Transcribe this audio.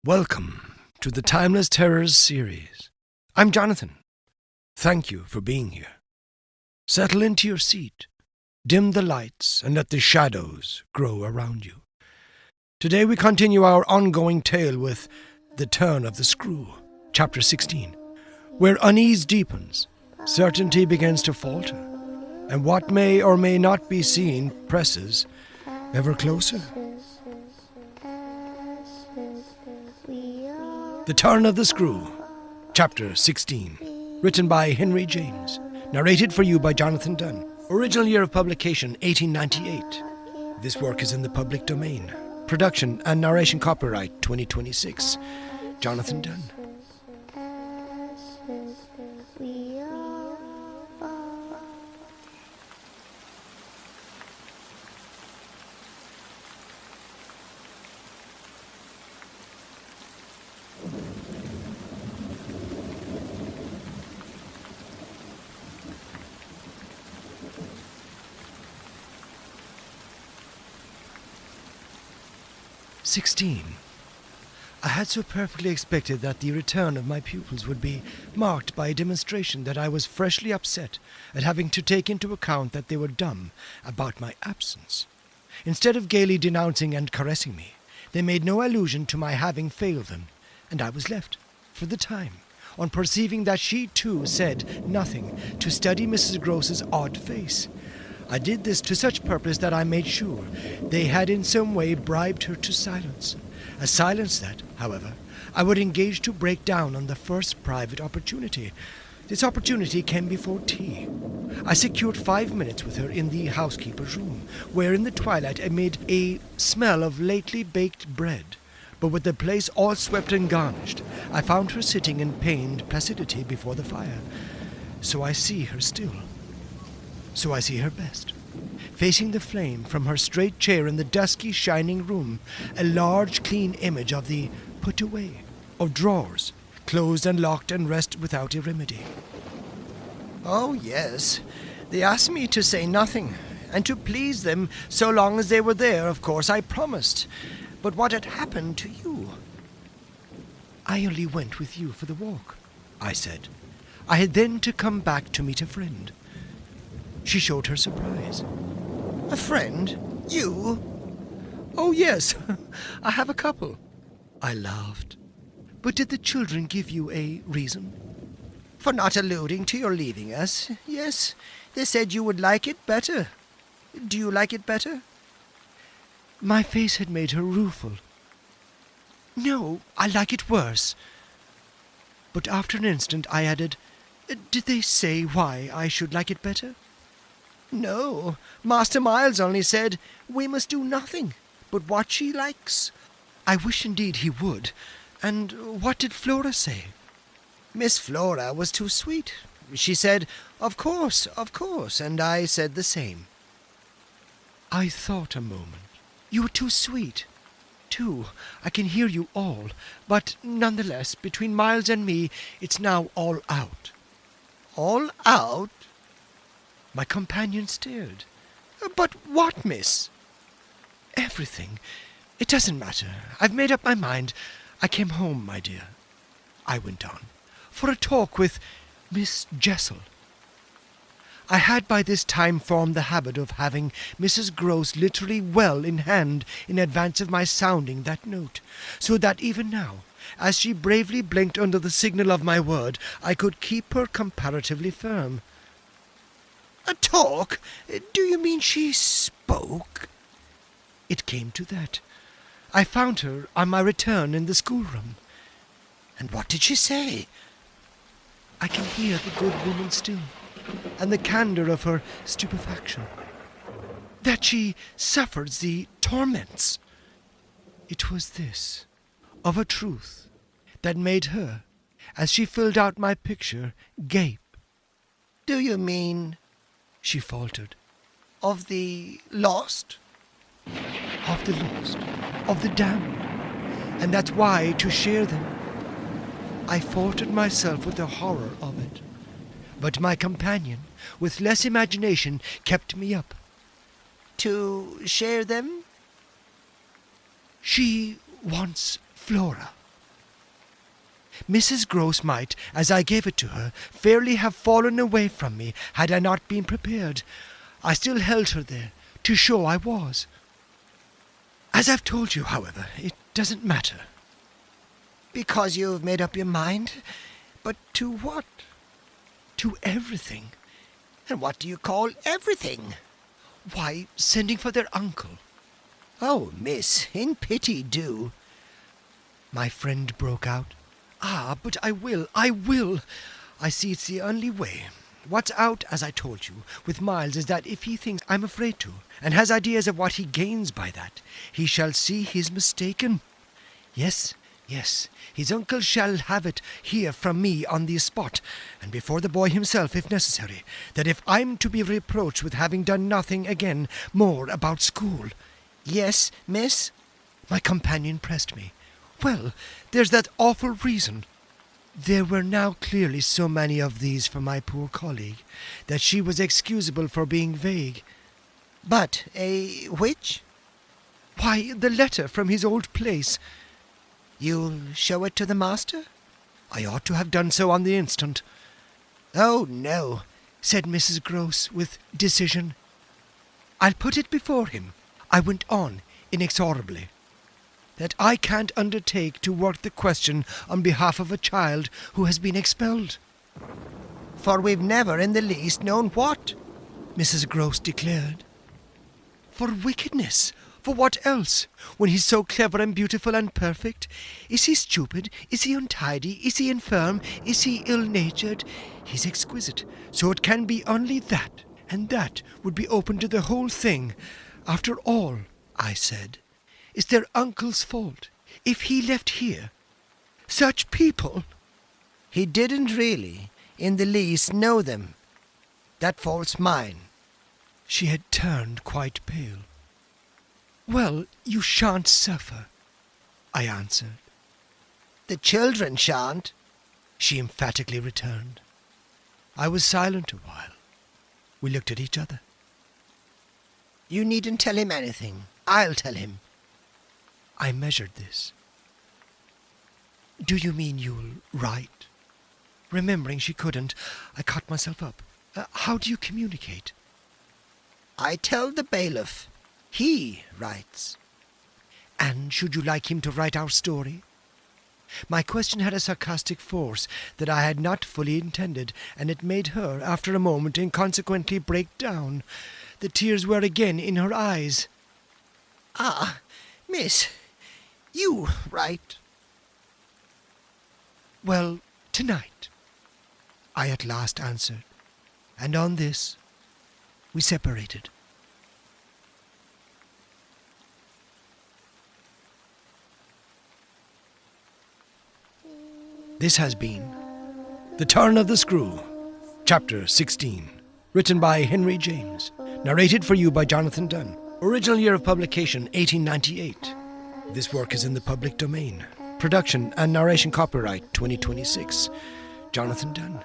Welcome to the Timeless Terrors series. I'm Jonathan. Thank you for being here. Settle into your seat, dim the lights, and let the shadows grow around you. Today we continue our ongoing tale with The Turn of the Screw, Chapter 16, where unease deepens, certainty begins to falter, and what may or may not be seen presses ever closer. The Turn of the Screw, Chapter 16, written by Henry James, narrated for you by Jonathan Dunne. Original year of publication, 1898. This work is in the public domain. Production and narration copyright, 2026. Jonathan Dunne. I had so perfectly expected that the return of my pupils would be marked by a demonstration that I was freshly upset at having to take into account that they were dumb about my absence. Instead of gaily denouncing and caressing me, they made no allusion to my having failed them, and I was left, for the time, on perceiving that she too said nothing, to study Mrs. Groce's odd face. I did this to such purpose that I made sure they had in some way bribed her to silence. A silence that, however, I would engage to break down on the first private opportunity. This opportunity came before tea. I secured 5 minutes with her in the housekeeper's room, where in the twilight amid a smell of lately baked bread, but with the place all swept and garnished, I found her sitting in pained placidity before the fire. So I see her still. So I see her best, facing the flame from her straight chair in the dusky, shining room, a large, clean image of the put away, of drawers, closed and locked and rest without a remedy. Oh, yes. They asked me to say nothing, and to please them so long as they were there, of course, I promised. But what had happened to you? I only went with you for the walk, I said. I had then to come back to meet a friend. She showed her surprise. A friend? You? Oh, yes. I have a couple. I laughed. But did the children give you a reason? For not alluding to your leaving us. Yes, they said you would like it better. Do you like it better? My face had made her rueful. No, I like it worse. But after an instant I added, did they say why I should like it better? No, Master Miles only said we must do nothing but what she likes. I wish indeed he would. And what did Flora say? Miss Flora was too sweet. She said, of course, and I said the same. I thought a moment. You were too sweet. Too. I can hear you all. But nonetheless, between Miles and me, it's now all out. All out? My companion stared. But what, miss? Everything. It doesn't matter. I've made up my mind. I came home, my dear, I went on, for a talk with Miss Jessel. I had by this time formed the habit of having Mrs. Groce literally well in hand in advance of my sounding that note, so that even now, as she bravely blinked under the signal of my word, I could keep her comparatively firm. A talk? Do you mean she spoke? It came to that. I found her on my return in the schoolroom. And what did she say? I can hear the good woman still, and the candour of her stupefaction. That she suffers the torments. It was this, of a truth, that made her, as she filled out my picture, gape. Do you mean, she faltered, of the lost? Of the lost, of the damned. And that's why, to share them, I faltered myself with the horror of it. But my companion, with less imagination, kept me up. To share them? She wants Flora. Mrs. Gross might, as I gave it to her, fairly have fallen away from me had I not been prepared. I still held her there, to show I was. As I've told you, however, it doesn't matter. Because you've made up your mind? But to what? To everything. And what do you call everything? Why, sending for their uncle. Oh, miss, in pity do. My friend broke out. Ah, but I will. I see it's the only way. What's out, as I told you, with Miles is that if he thinks I'm afraid to, and has ideas of what he gains by that, he shall see he's mistaken. Yes, his uncle shall have it here from me on the spot, and before the boy himself, if necessary, that if I'm to be reproached with having done nothing again more about school. Yes, miss? My companion pressed me. Well, there's that awful reason. There were now clearly so many of these for my poor colleague, that she was excusable for being vague. But which? Why, the letter from his old place. You'll show it to the master? I ought to have done so on the instant. Oh, no, said Mrs. Gross with decision. I'll put it before him, I went on inexorably, that I can't undertake to work the question on behalf of a child who has been expelled. For we've never in the least known what, Mrs. Gross declared. For wickedness. For what else? When he's so clever and beautiful and perfect? Is he stupid? Is he untidy? Is he infirm? Is he ill-natured? He's exquisite, so it can be only that, and that would be open to the whole thing. After all, I said, is their uncle's fault if he left here such people? He didn't really, in the least, know them. That fault's mine. She had turned quite pale. Well, you shan't suffer, I answered. The children shan't, she emphatically returned. I was silent a while. We looked at each other. You needn't tell him anything. I'll tell him. I measured this. Do you mean you'll write? Remembering she couldn't, I caught myself up. How do you communicate? I tell the bailiff. He writes. And should you like him to write our story? My question had a sarcastic force that I had not fully intended, and it made her, after a moment, inconsequently break down. The tears were again in her eyes. Ah, miss, you write. Well, tonight, I at last answered, and on this we separated. This has been The Turn of the Screw, Chapter 16, written by Henry James, narrated for you by Jonathan Dunne. Original year of publication, 1898. This work is in the public domain. Production and narration copyright, 2026. Jonathan Dunne.